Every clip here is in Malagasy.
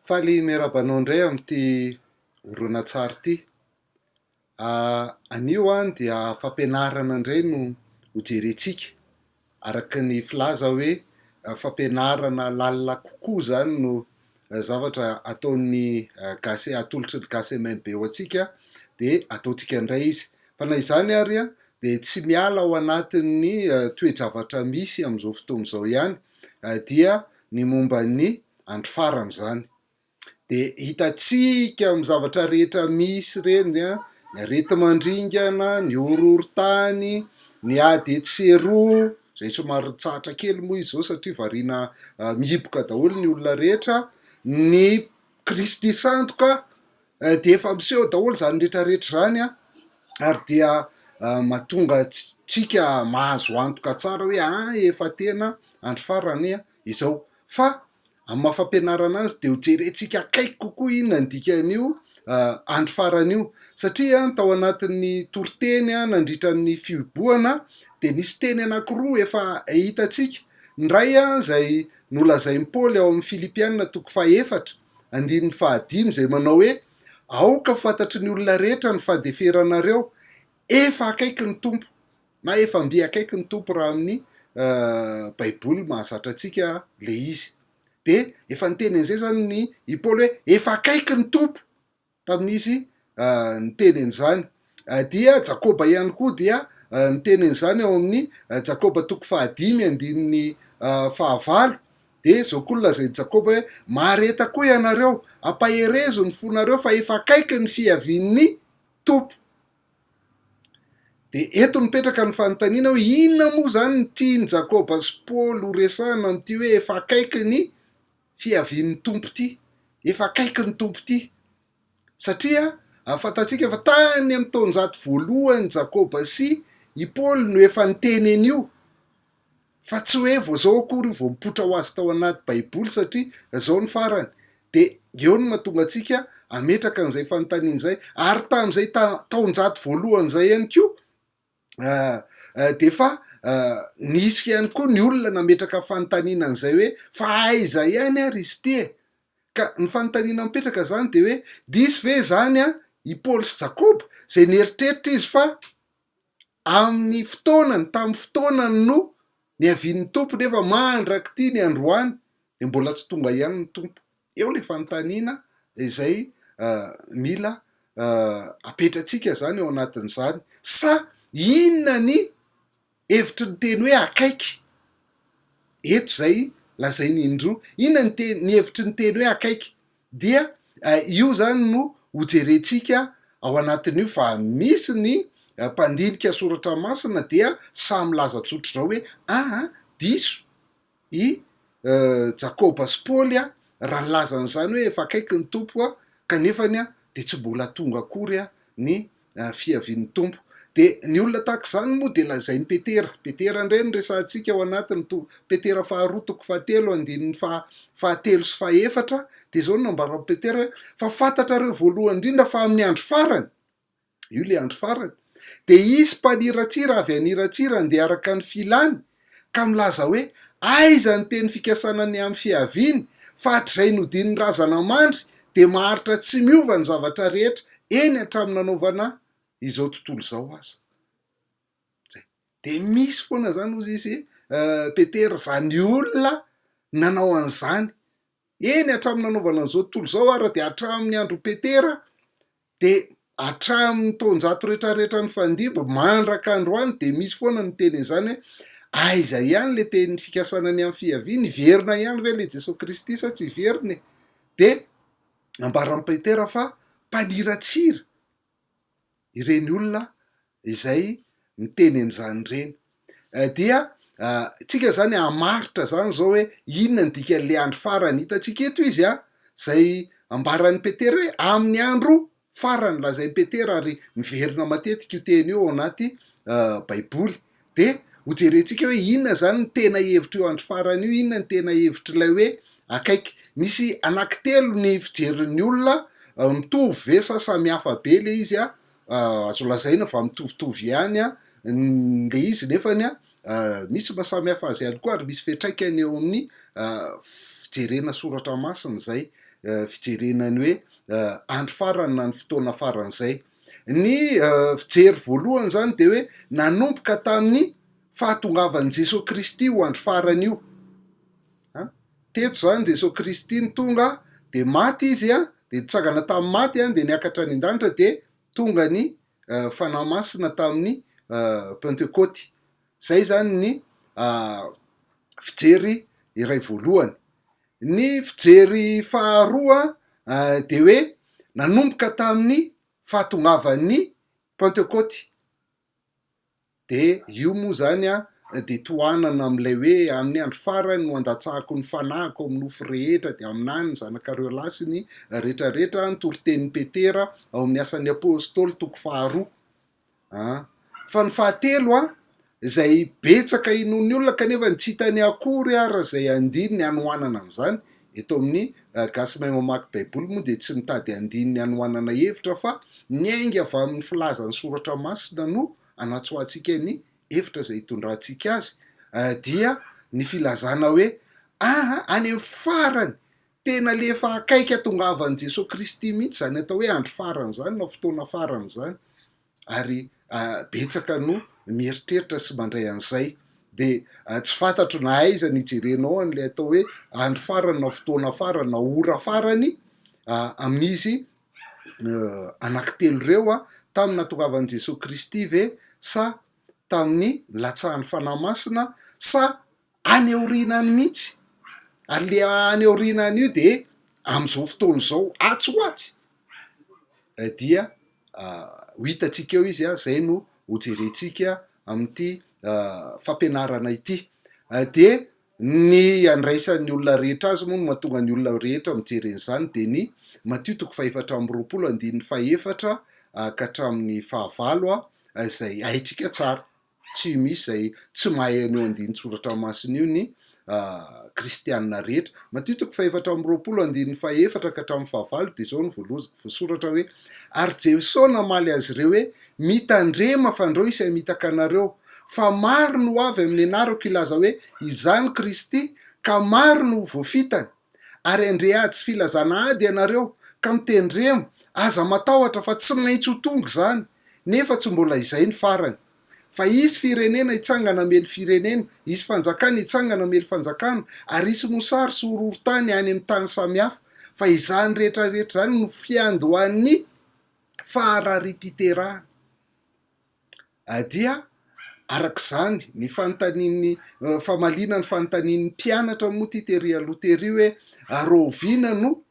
Faly miarabanao indray amin'ity horonan-tsary ity. Anio dia fampianarana indray no hojerentsika. Araka ny filaza hoe fampianarana lalina kokoa zany no zavatra ataon'ny gasy atolotry ny gasy MNB ho antsika de ataontsika indray izy. Fa na izany ary de tsy miala ao anatin'ny toe-javatra misy amin'izao fotoana izao ihany dia ny momba ny andro farany zany. De hitantsika amin'ny zavatra rehetra misy reny ny areti-mandringana, ny horohorontany, ny ady tseroa zay somary tsatra kely moa izy zao satria variana mihiboka daholo ny olona rehetra, ny Kristy sandoka de efa miseho daholo zany rehetra rehetra zany ary dia mahatonga tsika mahazo antoka tsara hoe efa tena andro farany izao. Fa amin'ny maha-fampianarana azy de ho jerentsika akaiky kokoa inona ny dikan'io andro farany io satria tao anatin'ny toriteny nandritra ny fiboahana de nisy teny anankiroa efa hitantsika. Ny ray zay nolazain'i Paoly ao amin'ny Filipianina 4:7-5 zay manao hoe aoka fantatry ny olona rehetra ny fahadeferanareo efa akaiky ny tompo, na efa mbe akaiky ny tompo raha amin'ny baiboly mahazatra antsika le izy. De efa niteny an'izay zany ny i Paoly hoe efa akaiky ny tompo tamin'izy niteny an'izany. Dia Jakoba ihany koa dia niteny an'izany ao amin'ny Jakoba 5:5 de zao koa lazain'i Jakoba hoe mareta koa ianareo, ampaherezo ny fonareo fa efa akaiky ny fiavian'ny tompo. De eto mipetraka ny fanontaniana hoe inona moa zany ny tiany Jakoba sy Paoly ho resahana amin'ity hoe efa akaiky ny fiavian'ny tompo ity, efa akaiky ny tompo ity. Satria fantatsika fa tany amin'ny taonjato voalohany Jakoba sy i Paoly no efa niteny an'io, fa tsy hoe vao zao akory vao mipoitra ho azy tao anaty baiboly satria zao ny farany. De eo no mahatonga antsika ametraka an'izay fanontaniana izay ary tamin'izay taonjato voalohany zay ihany koa de fa nisy ihany koa ny olona nametraka fanontaniana an'izay hoe fa aiza ihany ary izy ty ka ny fanontaniana mipetraka zany de hoe diso ve zany i Paoly sy Jakoba zay nieritreritra izy fa amin'ny fotoanany tamin'ny fotoanany no niavian'ny tompo nefa mandrak'ity ny androany de mbola tsy tonga ihany ny tompo. Eo le fanontaniana izay mila apetratsika zany ao anatin'izany. Sa inona ny hevitry ny teny hoe akaiky? Eto zay lazainy indroa. Inona ny hevitry ny teny hoe akaiky? Dia io zany no hojerentsika ao anatin'io fa misy ny mpandinika soratra masina dia samy laza tsotra zao hoe diso i Jakoba sy Paoly raha nilaza an'izany hoe efa akaiky ny tompo kanefany de tsy mbola tonga akory ny fiavian'ny tompo. De ny olona tahaka izany moa de lazain'i Petera indray no resahantsika ao anatiny Petera 2:7-8 sy 4 de zao no nambaran'i Petera hoe fa fantatrareo voalohany indrindra fa amin'ny andro farany, io le andro farany, de isy mpaniratsira avy aniratsira andeha araka ny filany ka milaza hoe aiza ny teny fikasanany amin'ny fiaviany fa hatr'izay nodin'ny razana mandry de maharitra tsy miova ny zavatra rehetra eny hatramin'ny nanaovana izao tontolo izao aza. De misy foana zany ozy izy Petera zany olona nanao an'izany eny hatramin'ny nanaovana an'izao tontolo izao ary de hatramin'ny andro Petera de hatramin'ny taonjato rehetrarehetra ny fandimbo mandraka androany de misy foana ny teny izany hoe aiza ihany le teny fikasanany amin'ny fiaviany, iverina ihany ve le Jesosy Kristy sa tsy iveriny? De ambaran'i Petera fa mpaniratsira ireny olona izay miteny an'izany reny. Dia tsika zany hamaritra zany zao hoe inona ny dikan'le andro farany. Hitantsika eto izy zay ambaran'i Petera hoe amin'ny andro farany lazain'i Petera ary miverina matetika io teny io ao anaty baiboly. De hojerentsika hoe inona zany ny tena hevitra io andro farany io, inona ny tena hevitra ilay hoe akaiky. Misy anankitelo ny fijerin'ny olona mitovy ve sa samy hafa be le izy azo lazaina fa mitovitovy ihany le izy nefany misy mahasamy hafa azy ihany koa ary misy fiantraikany eo amin'ny fijerena soratra masina zay fijerenany hoe andro farany na ny fotoana faran'izay ny fijery voalohany zany de hoe nanomboka tamin'ny fahatongavan'i Jesosy Kristy ho andro farany io teto zany Jesosy Kristy ny tonga de maty izy de nitsangana tamin'ny maty de niakatra any an-danitra de tonga ny fanahy masina tamin'ny Pentecôty. Zay zany ny fijery iray voalohany. Ny fijery faharoa de hoe nanomboka tamin'ny fahatongavan'ny Pentecôty. De io moa zany de tohanana am'ilay hoe amin'ny andro farany no andatsahako ny fanahiko amin'ny nofo rehetra de aminany ny zanakareo lahy sy ny rehetrarehetra ny toritenin'ny Petera ao amin'ny asan'ny apôstôly toko faharoa. Fa ny fahatelo izay betsaka inon'ny olona kanefa tsy hitany akory raha zay andininy anohanana an'izany eto amin'ny gasy mahay mamaky baiboly moa de tsy mitady andininy anohanana hevitra fa miainga avy amin'ny filazan'ny soratra masina no anatsoantsika ny hevitra zay hitondrantsika azy dia ny filazana hoe any amin'ny farany tena lefa akaiky hatongavan'i Jesosy Kristy mihitsy zany atao hoe andro farany zany na fotoana farany zany ary betsaka no mieritreritra sy mandray an'izay de tsy fantatro na aiza nijerenao an'lay atao hoe andro farany na fotoana farany na ora farany amin'izy anankitelo reo tamin'ny nahatongavan'i Jesosy Kristy ve sa tamin'ny latsahan'ny fanahy masina sa any aorinany mihitsy ary le any aorinany io de am'izao fotoana zao atsy ho atsy dia ho hitatsika eo izy zay no ho jerentsika amin'ity fampianarana ity de ny andraisan'ny olona rehetra azy moa no mahatonga ny olona rehetra mijery an'izany de ny Matthieu 5:20 ka hatramin'ny 9 izay haitsika tsara tsy misy zay tsy mahay an'io andinin-tsoratra masina io ny kristianina rehetra. Matthieu 5:20 ka hatramin'ny 9 de zao ny voasoratra hoe ary Jesosy namaly azy ireo hoe mitandrema fa andreo isay mitaka anareo fa maro no avy amin'ny anarako ilaza hoe izany Kristy ka maro no voafitany ary andre ady sy filazana ady ianareo ka mitendremo aza matahotra fa tsy maintsy ho tonga zany nefa tsy mbola izay ny farany fa isy firenena hitsangana mely firenena isy fanjakana hitsangana mely fanjakana ary isy mosary sy horohorotany any amin'ny tany samihafa fa izany rehetrarehetra zany no fiandohan'ny faharipiterahana dia arak'izany ny fanontanian'ny famalina ny fanontanian'ny mpianatra moa ty tery aloha tery hoe rovina no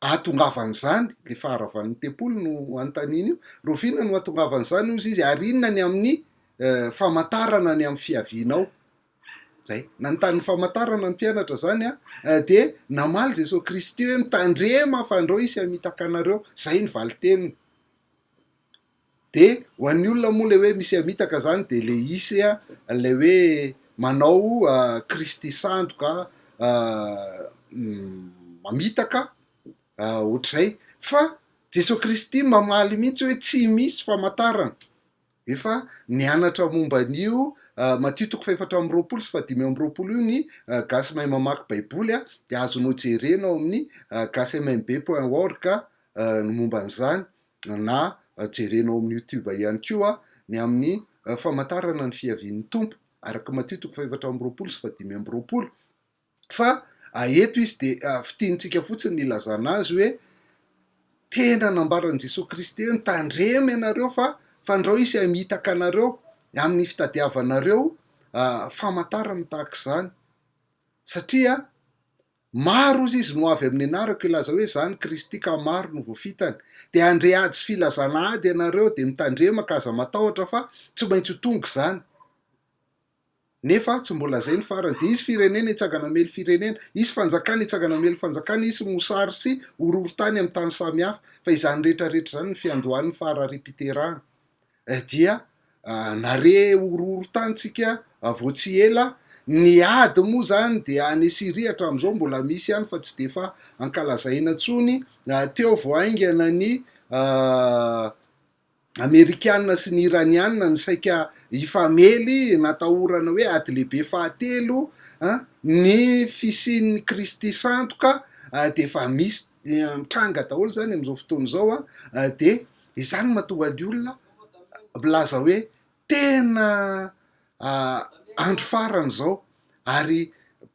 ahatongavan'izany le faharavan'ny tempolo no anontaniana io rovina no ahatongavan'izany ozy izy ary inona ny amin'ny famantarana ny amin'ny fiavianao zay nanontany famantarana ny mpianatra zany de namaly Jesosy Kristy hoe mitandrema fa andreo isy amitaka anareo zay ny valiteniny de ho an'ny olona moa le hoe misy amitaka zany de le isy le hoe manao Kristy sandoka mamitaka ohatr'izay fa Jesosy Kristy mamaly mihitsy hoe tsy misy famantarana efa nianatra momba an'io Matthieu 5:20 io ny gasy mahay mamaky baiboly de azonao jerena ao amin'ny gasymb.org ny momba an'izany na jerenao amin'ny YouTube ihany koa ny amin'ny famantarana ny fiavian'ny tompo araka Matthieu 5:20 fa eto izy de fitiantsika fotsiny ny ilazana azy hoe tena nambaran'i Jesosy Kristy hoe mitandrema ianareo fa andreo isy amitaka anareo amin'ny fitadiavanareo famantarana tahak'izany satria maro izy izy no avy amin'ny anarako ilaza hoe zany Kristy ka maro no voafitany de andre ady sy filazana ady ianareo de mitandrema ka aza matahotra fa tsy maintsy ho tonga zany nefa tsy mbola zay ny farany de isy firenena hitsangana mely firenena isy fanjakana hitsangana mely fanjakana isy mosary sy horohorotany amin'ny tany samihafa fa izany rehetrarehetra zany ny fiandohan'ny faharipiterahana dia nare horohorotantsika vao tsy ela ny ady moa zany de any Siria hatramin'izao mbola misy ihany fa tsy de fa ankalazaina tsony teo vao aingana ny Amerikanina sy ny Iranianina ny saika hifamely natahorana hoe ady lehibe fahatelo ny fisian'ny Kristy sandoka de efa misy mitranga daholo zany am'izao fotoana zao de izany mahatonga ny olona milaza hoe tena andro farany zao, ary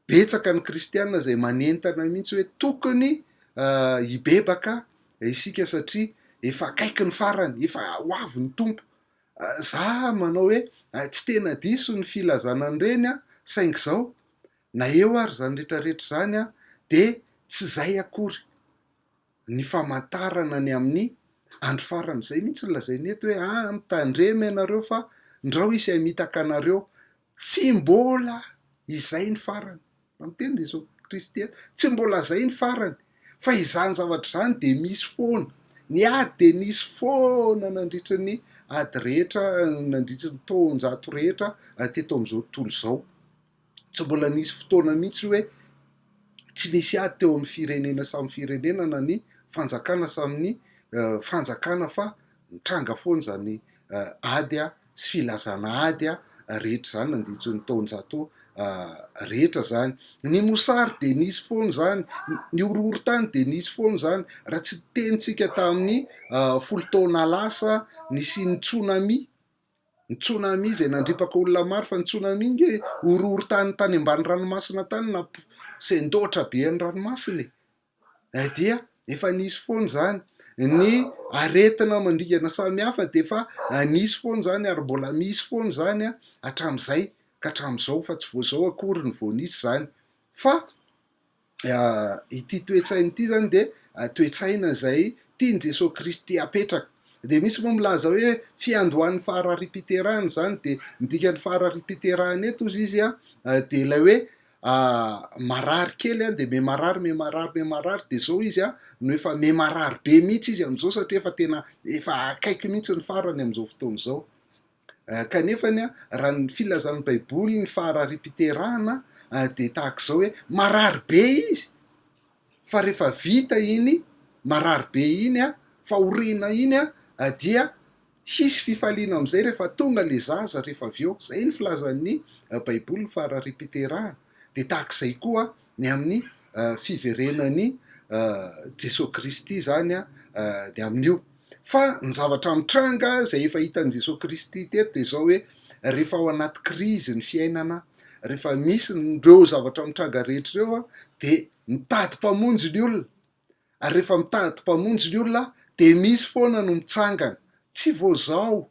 betsaka ny kristianina zay manentana mihitsy hoe tokony hibebaka isika satria efa akaiky ny farany, efa ho avy ny tompo. Za manao hoe tsy tena diso ny filazana an'ireny saingy zao na eo ary zany rehetrarehetra zany de tsy zay akory ny famantarana ny amin'ny andro farany. Zay mihitsy lazainy eto hoe mitandremo ianareo fa ndrao isy hamitaka anareo, tsy mbola izay ny farany. Miteny Jesosy Kristy eto tsy mbola zay ny farany, fa izany zavatra zany de misy foana, ny ady de nisy foana nandritra ny ady rehetra, nandritra ny taonjato rehetra teto am'izao tontolo zao. Tsy mbola nisy fotoana mihitsy hoe tsy nisy ady teo amin'ny firenena samy firenena na ny fanjakana samin'ny fanjakana, fa mitranga foana zany ady sy filazana ady rehetra zany nandritra ny taonjato rehetra zany. Ny mosary de nisy foana zany, ny horohorontany de nisy foana zany, raha tsy tenitsika tamin'ny folo taona lasa nisy ny tsunami zay nandripaka olona maro, fa ny tsunami nge horohorontany tany ambany ranomasina tany sendoatra be ny ranomasina dia efa nisy foana zany. Ny aretina mandringana samy hafa de efa nisy foana zany, ary mbola misy foana zany hatram'izay ka hatram'izao, fa tsy voazao akory ny vao nisy zany. Fa ity toetsaina ity zany de toetsaina zay tiany Jesosy Kristy apetraka. De misy moa milaza hoe fiandohan'ny faharaham-piterahany zany, de midika ny faharaham-piterahany eto izy de ilay hoe marary kely de me marary de zao izy no efa me marary be mihitsy izy am'izao, satria efa tena efa akaiky mihitsy ny farany am'izao fotoana zao. Kanefany raha ny filazan'ny baiboly ny faharaham-piterahana de tahak'izao hoe marary be izy, fa rehefa vita iny marary be iny fahoriana iny dia hisy fifaliana am'izay rehefa tonga le zaza rehefa avy eo. Zay ny filazan'ny baiboly ny faharaham-piterahana. De tahak'izay koa ny amin'ny fiverenany Jesosy Kristy zany de amin'io. Fa ny zavatra mitranga zay efa hitan'i Jesosy Kristy teto de zao hoe rehefa ao anaty krizy ny fiainana, rehefa misy ireo zavatra mitranga rehetra ireo de mitady mpamonjy ny olona, ary rehefa mitady mpamonjy ny olona de misy foana no mitsangana, tsy voazao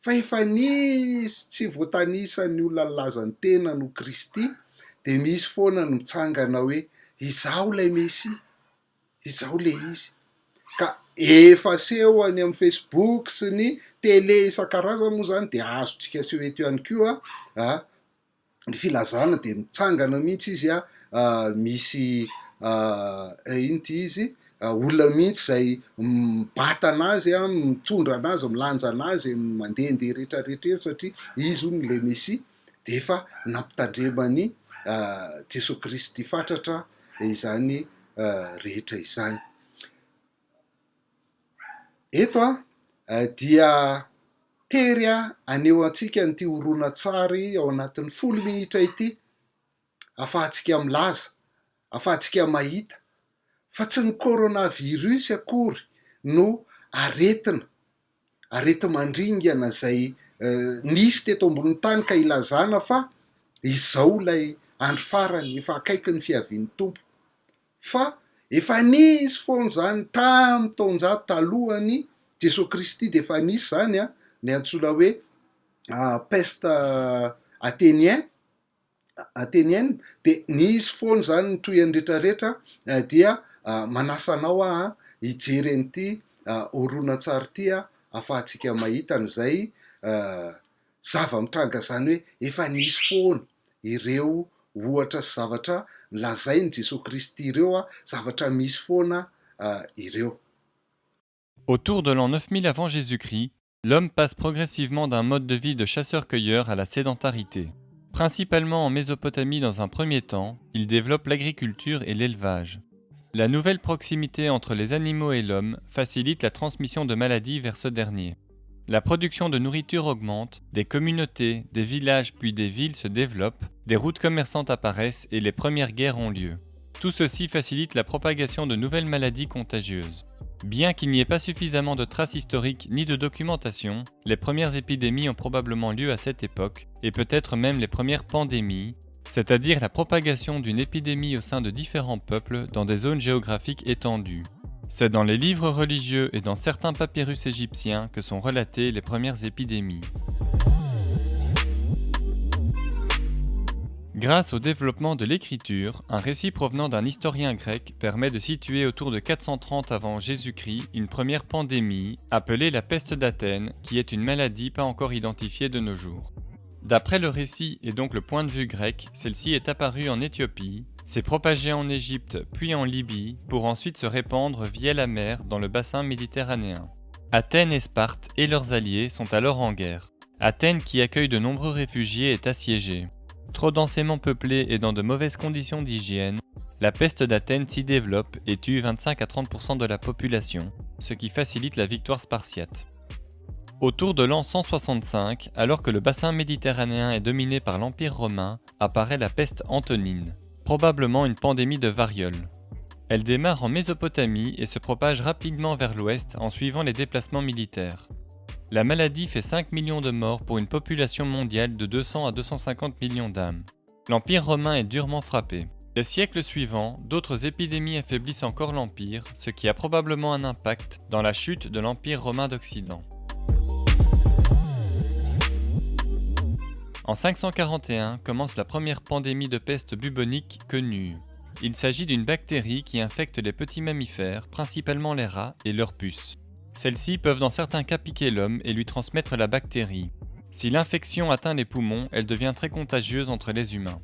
fa efa nisy tsy voatanisan'ny olona nilaza ny tena no Kristy, de misy foana no mitsangana hoe izao lay Mesia, izao le izy. Ka efa seho any amin'ny Facebook sy ny tele isan-karazany moa zany de azontsika aseho eto ihany koa ny filazana de mitsangana mihitsy izy misy ino ty izy olona mihitsy zay mibata anazy mitondra anazy, milanja anazy, mandehandeha rehetrarehetra satria izy hono le Mesia, de efa nampitandremany Jesosy Kristy fatratra izany rehetra izany. Eto dia tery aneo antsika n'ity horonan-tsary ao anatin'ny 10 minitra ity, afahantsika milaza, afahantsika mahita fa tsy ny coronavirus akory no areti mandringana zay nisy teto ambony tany ka ilazana, fa izao lay andro farany efa akaiky ny fiavian'ny tompo. Fa efa nisy foana zany tamin'ny taonjato talohany Jesosy Kristy, de efa nisy zany ny antsoina hoe peste athénienne, de nisy foana zany ny toy any rehetrarehetra dia manasa anao hijery an'ity horonan-tsary ity afahantsika mahita an'izay zava-mitranga zany hoe efa nisy foana ireo ohatra sy zavatra lazainy Jesosy Kristy ireo zavatra misy foana ireo. Autour de l'an 9000 avant Jésus-Christ, l'homme passe progressivement d'un mode de vie de chasseur-cueilleur à la sédentarité. Principalement en Mésopotamie dans un premier temps, il développe l'agriculture et l'élevage. La nouvelle proximité entre les animaux et l'homme facilite la transmission de maladies vers ce dernier. La production de nourriture augmente, des communautés, des villages puis des villes se développent, des routes commerçantes apparaissent et les premières guerres ont lieu. Tout ceci facilite la propagation de nouvelles maladies contagieuses. Bien qu'il n'y ait pas suffisamment de traces historiques ni de documentation, les premières épidémies ont probablement lieu à cette époque, et peut-être même les premières pandémies, c'est-à-dire la propagation d'une épidémie au sein de différents peuples dans des zones géographiques étendues. C'est dans les livres religieux et dans certains papyrus égyptiens que sont relatées les premières épidémies. Grâce au développement de l'écriture, un récit provenant d'un historien grec permet de situer autour de 430 avant Jésus-Christ une première pandémie, appelée la peste d'Athènes, qui est une maladie pas encore identifiée de nos jours. D'après le récit et donc le point de vue grec, celle-ci est apparue en Éthiopie, s'est propagée en Égypte puis en Libye, pour ensuite se répandre via la mer dans le bassin méditerranéen. Athènes et Sparte et leurs alliés sont alors en guerre. Athènes, qui accueille de nombreux réfugiés, est assiégée. Trop densément peuplée et dans de mauvaises conditions d'hygiène, la peste d'Athènes s'y développe et tue 25 à 30% de la population, ce qui facilite la victoire spartiate. Autour de l'an 165, alors que le bassin méditerranéen est dominé par l'Empire romain, apparaît la peste antonine, probablement une pandémie de variole. Elle démarre en Mésopotamie et se propage rapidement vers l'ouest en suivant les déplacements militaires. La maladie fait 5 millions de morts pour une population mondiale de 200 à 250 millions d'âmes. L'Empire romain est durement frappé. Les siècles suivants, d'autres épidémies affaiblissent encore l'Empire, ce qui a probablement un impact dans la chute de l'Empire romain d'Occident. En 541 commence la première pandémie de peste bubonique connue. Il s'agit d'une bactérie qui infecte les petits mammifères, principalement les rats et leurs puces. Celles-ci peuvent dans certains cas piquer l'homme et lui transmettre la bactérie. Si l'infection atteint les poumons, elle devient très contagieuse entre les humains.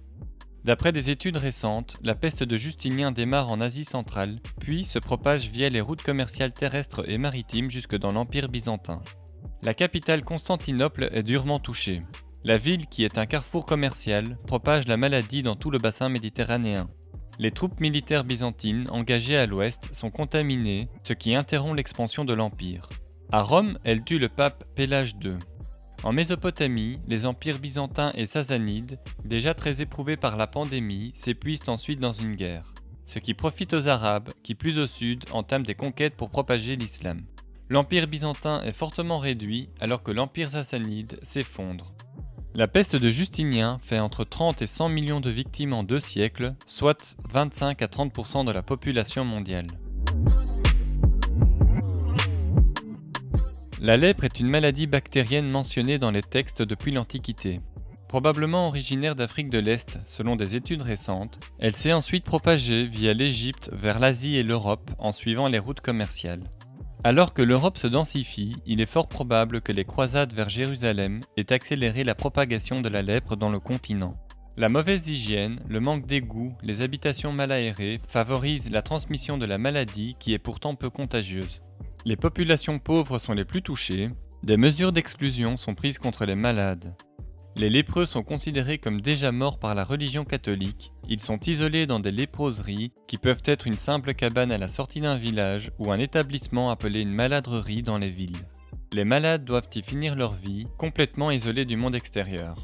D'après des études récentes, la peste de Justinien démarre en Asie centrale, puis se propage via les routes commerciales terrestres et maritimes jusque dans l'Empire byzantin. La capitale Constantinople est durement touchée. La ville, qui est un carrefour commercial, propage la maladie dans tout le bassin méditerranéen. Les troupes militaires byzantines engagées à l'ouest sont contaminées, ce qui interrompt l'expansion de l'Empire. À Rome, elle tue le pape Pélage II. En Mésopotamie, les empires byzantins et sassanides, déjà très éprouvés par la pandémie, s'épuisent ensuite dans une guerre. Ce qui profite aux Arabes, qui plus au sud entament des conquêtes pour propager l'islam. L'empire byzantin est fortement réduit alors que l'empire sassanide s'effondre. La peste de Justinien fait entre 30 et 100 millions de victimes en 2 siècles, soit 25 à 30% de la population mondiale. La lèpre est une maladie bactérienne mentionnée dans les textes depuis l'Antiquité. Probablement originaire d'Afrique de l'Est, selon des études récentes, elle s'est ensuite propagée via l'Égypte vers l'Asie et l'Europe en suivant les routes commerciales. Alors que l'Europe se densifie, il est fort probable que les croisades vers Jérusalem aient accéléré la propagation de la lèpre dans le continent. La mauvaise hygiène, le manque d'égouts, les habitations mal aérées favorisent la transmission de la maladie qui est pourtant peu contagieuse. Les populations pauvres sont les plus touchées, des mesures d'exclusion sont prises contre les malades. Les lépreux sont considérés comme déjà morts par la religion catholique, ils sont isolés dans des léproseries qui peuvent être une simple cabane à la sortie d'un village ou un établissement appelé une maladrerie dans les villes. Les malades doivent y finir leur vie, complètement isolés du monde extérieur.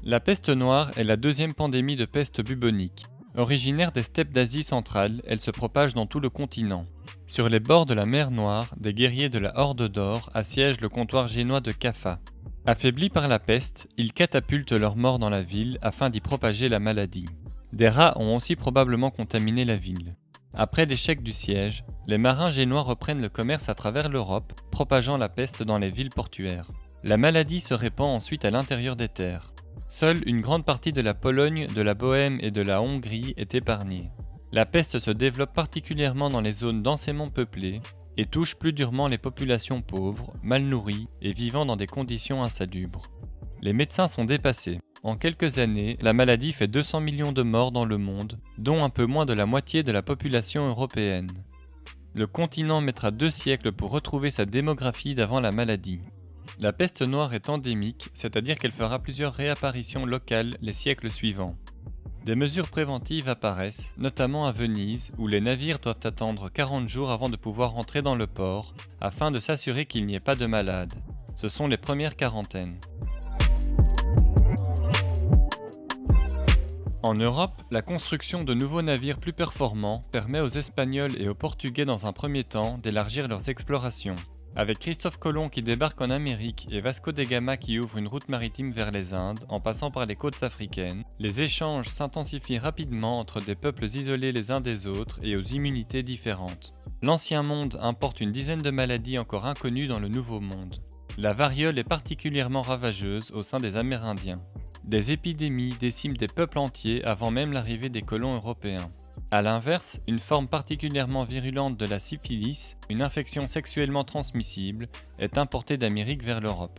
La peste noire est la deuxième pandémie de peste bubonique. Originaire des steppes d'Asie centrale, elle se propage dans tout le continent. Sur les bords de la mer Noire, des guerriers de la Horde d'Or assiègent le comptoir génois de Kaffa. Affaiblis par la peste, ils catapultent leurs morts dans la ville afin d'y propager la maladie. Des rats ont aussi probablement contaminé la ville. Après l'échec du siège, les marins génois reprennent le commerce à travers l'Europe, propageant la peste dans les villes portuaires. La maladie se répand ensuite à l'intérieur des terres. Seule une grande partie de la Pologne, de la Bohême et de la Hongrie est épargnée. La peste se développe particulièrement dans les zones densément peuplées et touche plus durement les populations pauvres, mal nourries et vivant dans des conditions insalubres. Les médecins sont dépassés. En quelques années, la maladie fait 200 millions de morts dans le monde, dont un peu moins de la moitié de la population européenne. Le continent mettra 2 siècles pour retrouver sa démographie d'avant la maladie. La peste noire est endémique, c'est-à-dire qu'elle fera plusieurs réapparitions locales les siècles suivants. Des mesures préventives apparaissent, notamment à Venise, où les navires doivent attendre 40 jours avant de pouvoir entrer dans le port, afin de s'assurer qu'il n'y ait pas de malades. Ce sont les premières quarantaines. En Europe, la construction de nouveaux navires plus performants permet aux Espagnols et aux Portugais dans un premier temps d'élargir leurs explorations. Avec Christophe Colomb qui débarque en Amérique et Vasco da Gama qui ouvre une route maritime vers les Indes en passant par les côtes africaines, les échanges s'intensifient rapidement entre des peuples isolés les uns des autres et aux immunités différentes. L'Ancien Monde importe une dizaine de maladies encore inconnues dans le Nouveau Monde. La variole est particulièrement ravageuse au sein des Amérindiens. Des épidémies déciment des peuples entiers avant même l'arrivée des colons européens. A l'inverse, une forme particulièrement virulente de la syphilis, une infection sexuellement transmissible, est importée d'Amérique vers l'Europe.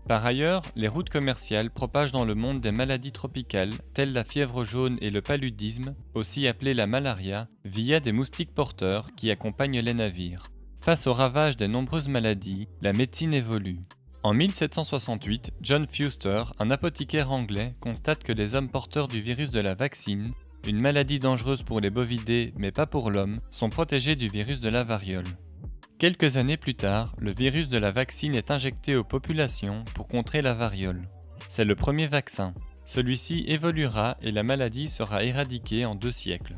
Par ailleurs, les routes commerciales propagent dans le monde des maladies tropicales, telles la fièvre jaune et le paludisme, aussi appelée la malaria, via des moustiques porteurs qui accompagnent les navires. Face aux ravages des nombreuses maladies, la médecine évolue. En 1768, John Fuster, un apothicaire anglais, constate que les hommes porteurs du virus de la vaccine, une maladie dangereuse pour les bovidés mais pas pour l'homme, sont protégés du virus de la variole. Quelques années plus tard, le virus de la vaccine est injecté aux populations pour contrer la variole. C'est le premier vaccin. Celui-ci évoluera et la maladie sera éradiquée en 2 siècles.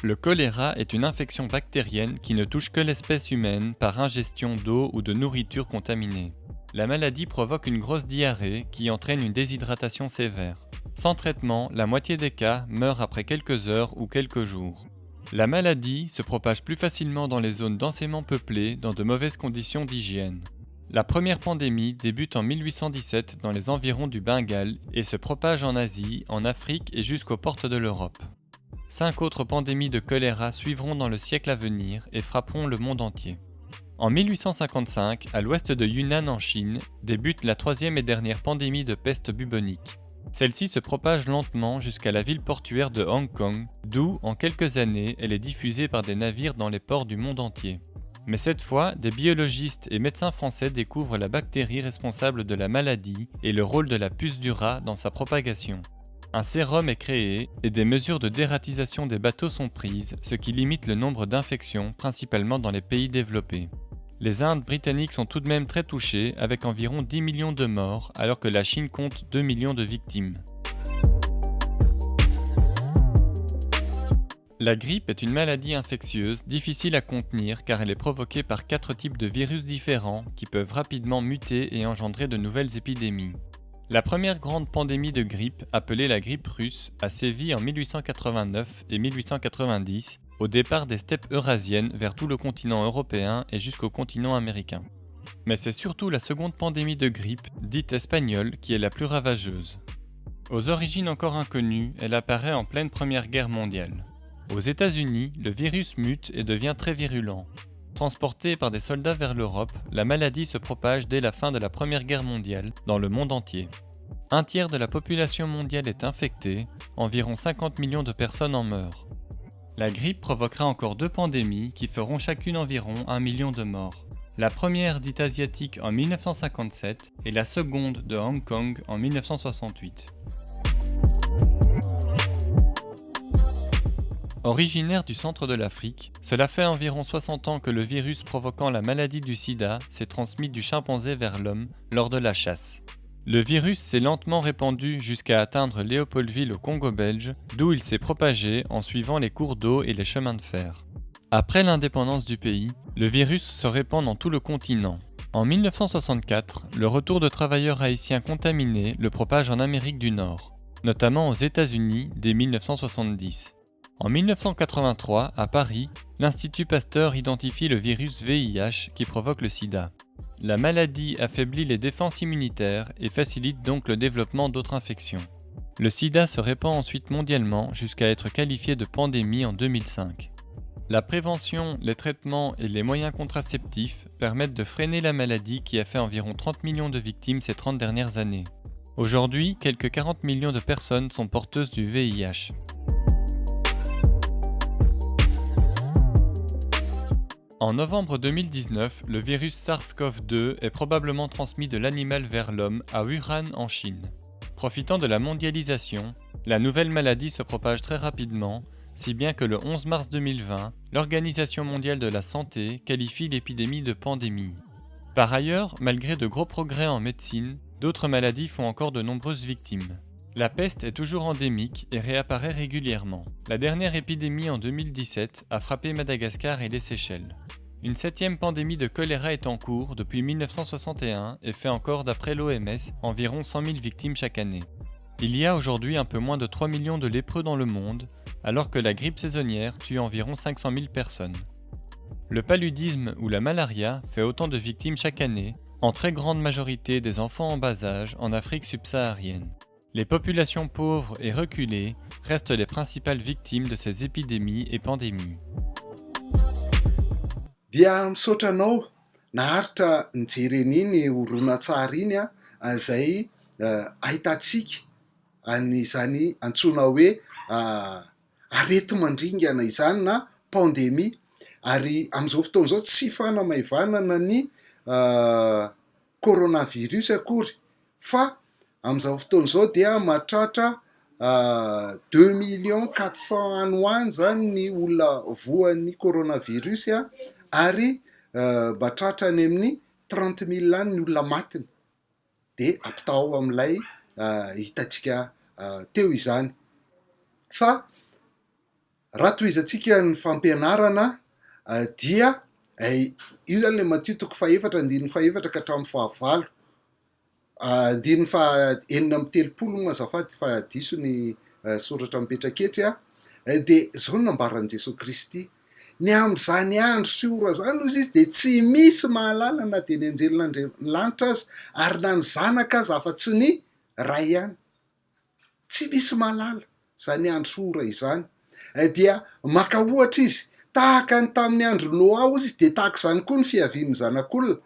Le choléra est une infection bactérienne qui ne touche que l'espèce humaine par ingestion d'eau ou de nourriture contaminée. La maladie provoque une grosse diarrhée qui entraîne une déshydratation sévère. Sans traitement, la moitié des cas meurent après quelques heures ou quelques jours. La maladie se propage plus facilement dans les zones densément peuplées dans de mauvaises conditions d'hygiène. La première pandémie débute en 1817 dans les environs du Bengale et se propage en Asie, en Afrique et jusqu'aux portes de l'Europe. 5 autres pandémies de choléra suivront dans le siècle à venir et frapperont le monde entier. En 1855, à l'ouest de Yunnan en Chine, débute la 3e et dernière pandémie de peste bubonique. Celle-ci se propage lentement jusqu'à la ville portuaire de Hong Kong, d'où, en quelques années, elle est diffusée par des navires dans les ports du monde entier. Mais cette fois, des biologistes et médecins français découvrent la bactérie responsable de la maladie et le rôle de la puce du rat dans sa propagation. Un sérum est créé et des mesures de dératisation des bateaux sont prises, ce qui limite le nombre d'infections, principalement dans les pays développés. Les Indes britanniques sont tout de même très touchées, avec environ 10 millions de morts, alors que la Chine compte 2 millions de victimes. La grippe est une maladie infectieuse difficile à contenir car elle est provoquée par 4 types de virus différents qui peuvent rapidement muter et engendrer de nouvelles épidémies. La première grande pandémie de grippe, appelée la grippe russe, a sévi en 1889 et 1890, au départ des steppes eurasiennes vers tout le continent européen et jusqu'au continent américain. Mais c'est surtout la seconde pandémie de grippe, dite espagnole, qui est la plus ravageuse. Aux origines encore inconnues, elle apparaît en pleine Première Guerre mondiale. Aux États-Unis, le virus mute et devient très virulent. Transportée par des soldats vers l'Europe, la maladie se propage dès la fin de la Première Guerre mondiale dans le monde entier. Un tiers de la population mondiale est infectée, environ 50 millions de personnes en meurent. La grippe provoquera encore 2 pandémies qui feront chacune environ 1 million de morts. La première dite asiatique en 1957 et la seconde de Hong Kong en 1968. Originaire du centre de l'Afrique, cela fait environ 60 ans que le virus provoquant la maladie du sida s'est transmis du chimpanzé vers l'homme lors de la chasse. Le virus s'est lentement répandu jusqu'à atteindre Léopoldville au Congo belge, d'où il s'est propagé en suivant les cours d'eau et les chemins de fer. Après l'indépendance du pays, le virus se répand dans tout le continent. En 1964, le retour de travailleurs haïtiens contaminés le propage en Amérique du Nord, notamment aux États-Unis dès 1970. En 1983, à Paris, l'Institut Pasteur identifie le virus VIH qui provoque le sida. La maladie affaiblit les défenses immunitaires et facilite donc le développement d'autres infections. Le sida se répand ensuite mondialement jusqu'à être qualifié de pandémie en 2005. La prévention, les traitements et les moyens contraceptifs permettent de freiner la maladie qui a fait environ 30 millions de victimes ces 30 dernières années. Aujourd'hui, quelques 40 millions de personnes sont porteuses du VIH. En novembre 2019, le virus SARS-CoV-2 est probablement transmis de l'animal vers l'homme à Wuhan en Chine. Profitant de la mondialisation, la nouvelle maladie se propage très rapidement, si bien que le 11 mars 2020, l'Organisation mondiale de la santé qualifie l'épidémie de pandémie. Par ailleurs, malgré de gros progrès en médecine, d'autres maladies font encore de nombreuses victimes. La peste est toujours endémique et réapparaît régulièrement. La dernière épidémie en 2017 a frappé Madagascar et les Seychelles. Une 7e pandémie de choléra est en cours depuis 1961 et fait encore, d'après l'OMS, environ 100 000 victimes chaque année. Il y a aujourd'hui un peu moins de 3 millions de lépreux dans le monde, alors que la grippe saisonnière tue environ 500 000 personnes. Le paludisme ou la malaria fait autant de victimes chaque année, en très grande majorité des enfants en bas âge en Afrique subsaharienne. Les populations pauvres et reculées restent les principales victimes de ces épidémies et pandémies. Dia misaotra anao naharitra nijery an'iny horonan-tsary iny izay ahitantsika an'izany antsoina hoe areti-mandringana izany na pandémie, ary amin'izao fotoana izao tsy fanamaivanana ny coronavirus akory, fa amin'izao fotoana izao dia mahatratra 2 400 000 any ho any zany ny olona voan'ny coronavirus ary mahatratra any amin'ny 30 000 any ny olona matiny, de ampitao amin'ilay hitantsika teo izany. Fa raha toizantsika ny fampianarana dia io zany le matio toko faefatra andininy faefatra ka hatramin'ny fahavalo, andininy fahaenina amby telopolo moa azafady fa diso ny soratra mipetraka etsy de zao no nambaran'i Jesosy Kristy: ny amin'izany andro sy ora zany ozy izy de tsy misy mahalala na de ny anjelin'Andriamanitra azy ary na ny zanaka azy afa-tsy ny ray ihany, tsy misy mahalala zany andro sy ora izany. Dia maka ohatra izy tahaka ny tamin'ny andro Noa ozy izy de tahaka izany koa ny fiavian'ny zanak'olona,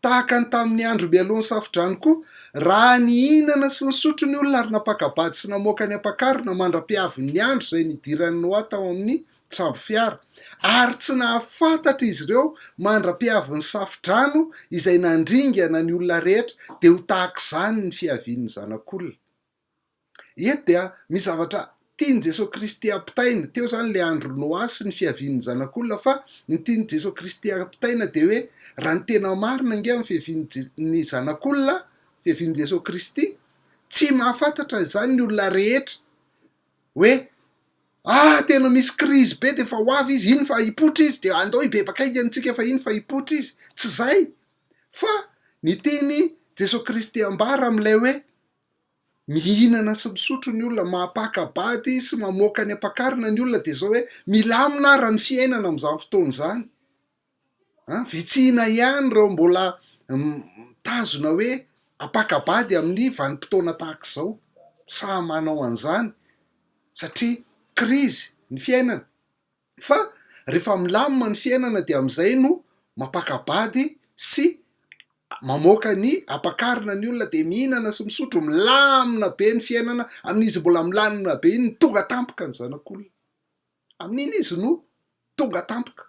tahaka ny tamin'ny andro mialohan'ny safodrano koa, raha ny hinana sy ny sotro ny olona ary napakabady sy namoaka ny ampakarina mandra-piavin'ny andro izay nidiran'ny Noa tao amin'ny sambo fiara, ary tsy nahafantatra izy ireo mandra-piavin'ny safodrano izay nandringana ny olona rehetra, de ho tahaka izany ny fiavian'ny zanak'olona. Eto dia misy zavatra tiany Jesosy Kristy ampitaina, teo zany le andro Noa sy ny fiavian'ny zanak'olona, fa ny tiany Jesosy Kristy ampitaina de hoe raha ny tena marina nge amin'ny fiavian'ny zanak'olona, fiavian'i Jesosy Kristy, tsy mahafantatra izany ny olona rehetra hoe tena misy krizy be de fa ho avy izy, iny fa hipotra izy, de andao hibebaka aingantsika fa iny fa hipotra izy, tsy zay, fa ny tiany Jesosy Kristy ambara amin'ilay hoe mihinana sy misotro ny olona, mahapakabady sy mamoaka ny ampakarina ny olona, de zao hoe milamina ara ny fiainana amin'izany fotoana izany. Vitsihana ihany reo mbola mitazona hoe apakabady amin'ny vanim-potoana tahaka izao, sa manao an'izany satria krizy ny fiainana. Fa rehefa milamina ny fiainana de amin'izay no mapakabady sy mamoaka ny ampakarina ny olona, de mihinana sy misotro, milamina be ny fiainana. Amin'izy mbola milamina be iny tonga tampoka ny zanak'olona, amin'iny izy no tonga tampoka,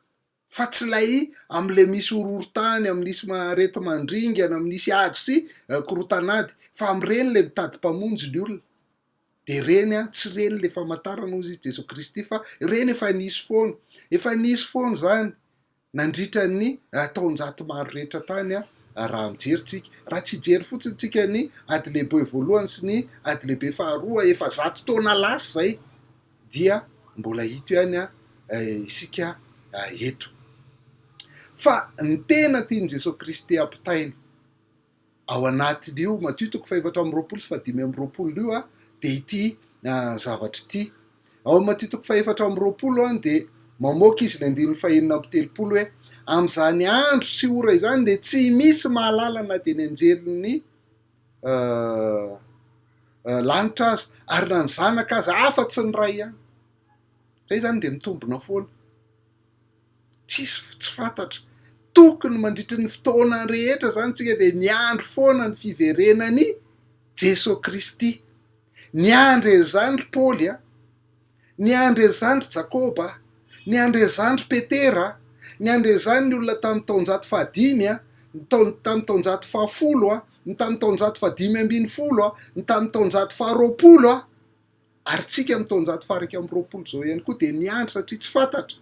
fa tsy lay amin'le misy horohorontany, amin'nisy arety mandringana, amin'nisy ady sy korotanady, fa amin'ireny le mitady mpamonjy ny olona. De reny tsy reny le famantarana ozy izy Jesosy Kristy, fa reny efa nisy foana, efa nisy foana zany nandritra ny taonjato maro rehetra tany raha mijeritsika. Raha tsy hijery fotsiny tsika ny ady lehibe voalohany sy ny ady lehibe faharoa, efa 100 taona lasa zay, dia mbola hito ihany isika eto. Fa ny tena tiany Jesosy Kristy ampitaina ao anatin'io Matio toko faefatra amby roapolo sy 5:20 io de ity zavatra ity. Ao Matio toko faefatra amby roapolo de mamoaka izy ny 9:telopolo hoe amin'izany andro sy ora izany de tsy misy mahalala na de ny anjelin'ny lanitra azy ary na ny zanaka azy afa-tsy ny ray ihany. Zay zany de mitombona foana, tsy fantatra. Tokony mandritry ny fotoana rehetra zany tsika de miandro foana ny fiverenany Jesosy Kristy. Niandry zany Paoly, niandry zany Jakoba, niandry zany Petera, ny andre zany ny olona tamin'ny taonjato fahadimy a, tamin'ny taonjato fahafolo a, ny tamin'ny taonjato fahadimy ambin'ny folo a, ny tamin'ny taonjato faharoapolo a, ary tsika amin'ny taonjato faharaiky amin'ny roapolo zao ihany koa de miandry satria tsy fantatra.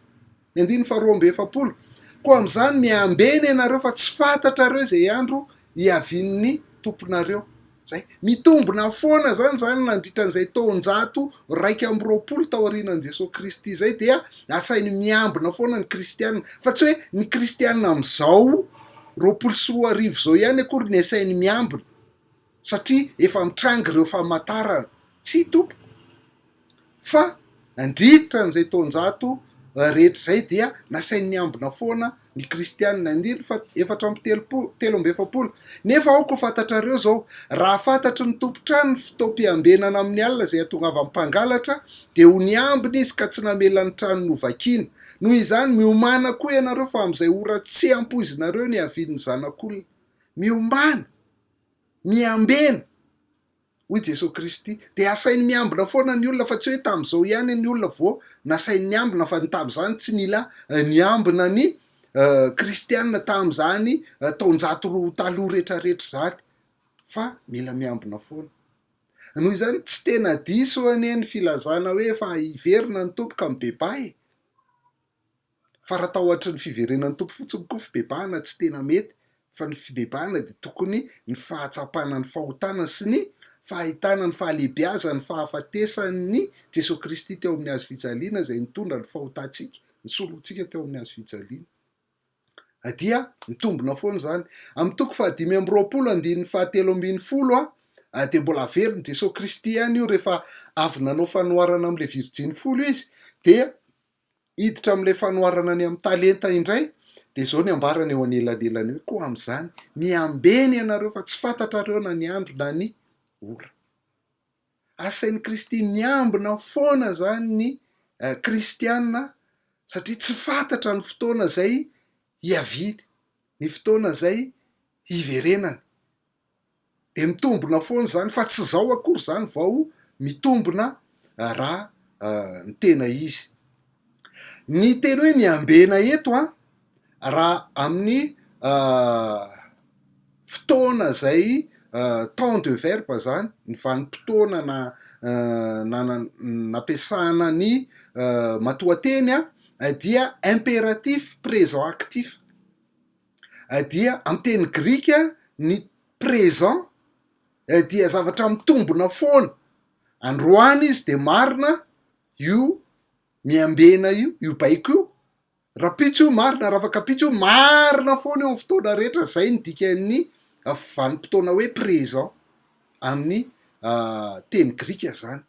Ny andiny faharoa amby efapolo koa am'izany miambeny ianareo fa tsy fantatrareo zay andro hiavin'ny tomponareo. Zay mitombona foana zany nandritran'izay taonjato raiky amby roapolo tao aorianan'i Jesosy Kristy zay dia asainy miambina foana ny kristianina, fa tsy hoe ny kristianina am'izao roapolo sy roa arivo zao ihany akory ny asainy miambina satria efa mitrangy ireo famantarana, tsy tompoko. Fa nandritra n'izay taonjato rehetra zay dia nasainy miambina foana ny kristianina. Andiny efatra amby telo amby efapolo. Nefa aoko fantatrareo zao, raha fantatry ny tompotrano ny fotoam-piambenana amin'ny alina zay ahatongava amin'ny mpangalatra, de ho niambina izy ka tsy namela ny trano novakiana. Noho izany miomana koa ianareo fa am'izay ora tsy ampoizinareo ny havian'ny zanak'olona. Miomana, miambena hoy Jesosy Kristy, de asainy miambina foana ny olona fa tsy hoe tam'izao ihany ny olona vao nasainy miambina, fa ny tam'izany tsy nila niambina ny kristianina tam'izany taonjato taloha rehetrarehetra zany, fa mila miambina foana. Noho izany tsy tena diso anie ny filazana hoe efa hiverina ny tompo ka mibebay, fa raha tahotra ny fiverenan'ny tompo fotsiny koa fibebahana tsy tena mety, fa ny fibebahana de tokony ny fahatsapana ny fahotana sy ny fahitana ny fahalehibiazany fahafatesan'ny Jesosy Kristy teo amin'ny hazo fijaliana zay nitondra ny fahotantsika, ny soloantsika teo amin'ny hazo fijaliana. Dia mitombona foana zany. Amin'ny toko fahadimy amby roapolo andin'ny fahatelo ambin'ny folo a, de mbola averiny Jesosy Kristy ihany io rehefa avy nanao fanoharana am'le virjiny folo izy, de hiditra am'le fanoharana any amin'ny talenta indray, de zao ny ambarany eo anelanelany hoe koa am'izany miambeny ianareo fa tsy fantatrareo na ny andro na ny ora. Asain'ny Kristy miambina foana zany ny kristianina satria tsy fantatra ny fotoana zay hiaviny, ny fotoana zay hiverenany. De mitombona foana zany fa tsy zao akory zany vao mitombona raha ny tena izy. Ny teny hoe miambena eto raha amin'ny fotoana zay temps de verbe zany, ny vanim-potoana nampiasana ny matoanteny dia impératif présent actif. Dia amin'ny teny grika ny présent dia zavatra mitombona foana. Androany izy de marina io miambena io baiko io. Raha pitsy io marina, raha afaka pitsy io marina foana eo amin'ny fotoana rehetra. Zay ny dikan'ny vanim-potoana hoe présent amin'ny teny grika zany.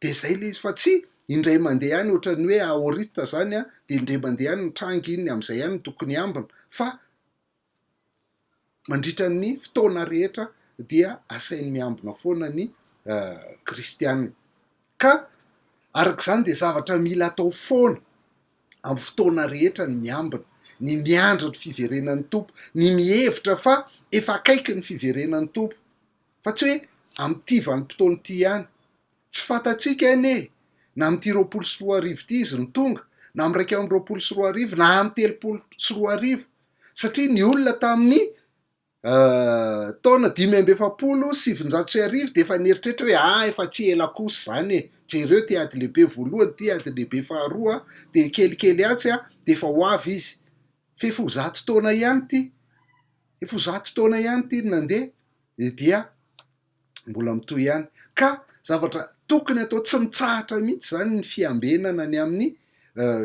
De zay le izy fa tsy indray mandeha ihany ohatran'ny hoe aorista zany de indray mandeha ihany nitrangy iny am'izay ihany tokony ambina, fa mandritra ny fotoana rehetra dia asainy miambina foana ny kristianina. Ka arak'izany de zavatra mila atao foana amin'ny fotoana rehetra ny miambina, ny miandry ny fiverenan'ny tompo, ny mihevitra fa efa akaiky ny fiverenan'ny tompo, fa tsy hoe am'ty vanim-potoana ty ihany. Tsy fantatsika anie na am'ty roapolo sy roa arivo ty izy ny tonga, na am'raiky amby roapolo sy roa arivo, na am'y telopolo sy roa arivo, satria ny olona tamin'ny taona dimy amby efapolo sivinjato sy arivo de efa nieritreritra hoe efa tsy ela kosa zany jereo ty ady lehibe voalohany, ty ady lehibe faharoa, de kelikely atsy de efa ho avy izy. Fa efa ho zato taona ihany ty, efa ho zato taona ihany ty nandeha, dia mbola mitohy ihany. Ka zavatra tokony atao tsy mitsahatra mihitsy zany ny fiambenana ny amin'ny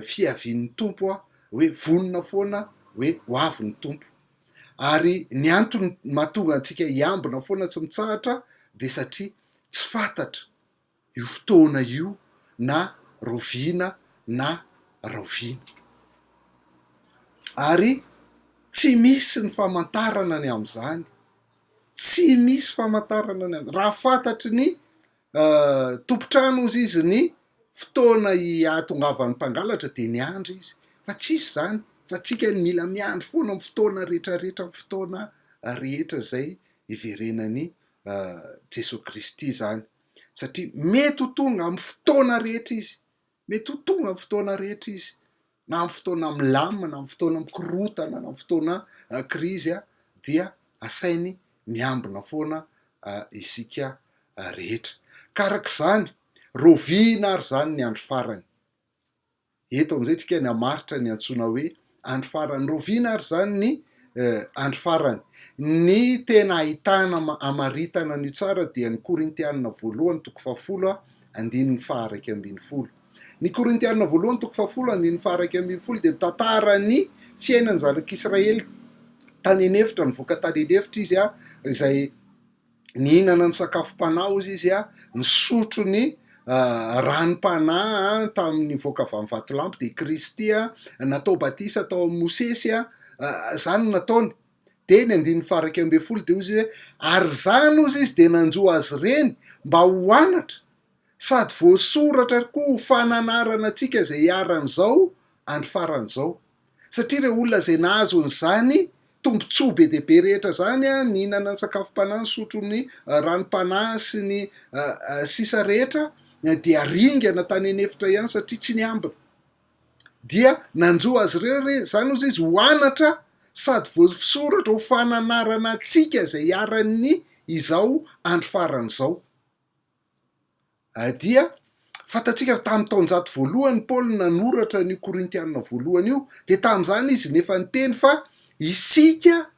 fiavian'ny tompo hoe vonona foana hoe ho avy ny tompo. Ary ny antony mahatonga antsika hiambina foana tsy mitsahatra de satria tsy fantatra io fotoana io na roviana na rahoviana. Ary tsy misy ny famantarana ny am'izany, tsy misy famantarana ny raha fantatry ny tompotrano ozy izy ny fotoana ahatongavan'ny mpangalatra de ny andro izy, fa tsisy zany, fa tsika ny mila miandry foana amin'ny fotoana rehetrarehetra, amin'ny fotoana rehetra zay hiverenan'ny Jesosy Kristy zany. Satria mety ho tonga amin'ny fotoana rehetra izy, mety ho tonga amin'ny fotoana rehetra izy. na amin'ny fotoana milamina, na amin'ny fotoana mikorotana, na amin'ny fotoana krizy dia asainy miambina foana isika rehetra. Karak'izany roviana ary zany ny andro farany. Eto amin'izay tsika ny hamaritra ny antsoina hoe andro farany. Roviana ary zany ny andro farany. Ny tena ahitana amaritana ny tsara dia ny Korintianina 1:10-11. Ny Korintianina 1:10-11 dia mitantara ny fiainan'ny zanak'Israely tany anefitra, nivoaka tany anefitra izy izay nihinana ny sakafom-panahy izy nisotro ny ranom-panahy tamin'ny voaka avy amin'ny vatolampy, dia Kristy natao batisa tao amin'ny Mosesy zany nataony. Dia ny 1:12 dia izy hoe ary zany ozy izy dia nanjoa azy reny mba ho anatra sady voasoratra koa ho fananarana antsika izay hiaran'izao andro faran'izao. Satria ireo olona izay nahazo an'izany tombontsoa be dia be rehetra zany nihinana ny sakafom-panahy, nisotro ny ranom-panahy sy ny sisa rehetra dia ringana tany anefitra ihany satria tsy niambina. Dia nanjoa azy ireo zany ozy izy ho anatra sady voasoratra ho fananarana antsika izay hiaran'ny izao andro faran'izao. Dia fantatsika tamin'ny taonjato voalohany Paoly nanoratra ny Korintianina voalohany io, dia tamin'izany izy nefa niteny fa isika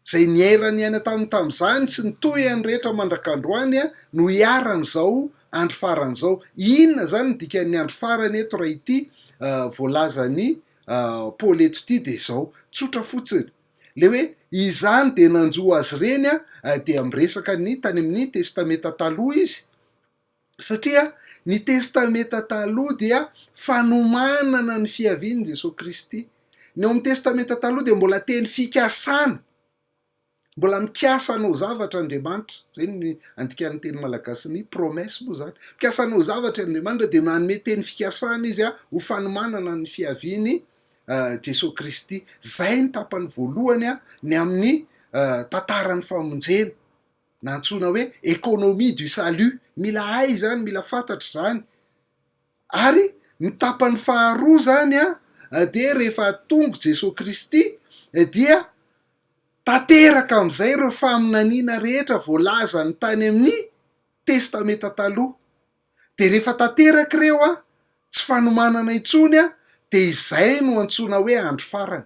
zay niairany aina tamin'izany sy nitoyany rehetra mandrakandroany no hiaran'izao andro faran'izao. Inona zany ny dikan'ny andro farany eto raha ity voalazany Paoly eto ity dia izao tsotra fotsiny. Le hoe izany dia nanjoa azy reny dia miresaka ny tany amin'ny testameta taloha izy. Satria ny testameta taloha dia fanomanana ny fiavian'i Jesosy Kristy. Ny ao amin'ny testameta taloha dia mbola teny fikasana, mbola mikasanao zavatra Andriamanitra. Zay ny andikan'ny teny malagasy ny promesse moa zany. Mikasanao zavatra Andriamanitra dia manome teny fikasana izy ho fanomanana ny fiaviany Jesosy Kristy. Zay ny tapany voalohany ny amin'ny tantaran'ny famonjena, na antsoina hoe économie du salut. Mila hay zany, mila fantatra zany. Ary ny tapany faharoa zany dia rehefa tonga Jesosy Kristy dia tanteraka amin'izay ireo faminaniana rehetra voalaza ny tany amin'ny testameta taloha. Dia rehefa tanteraka ireo tsy fanomanana intsony dia izay no antsoina hoe andro farany.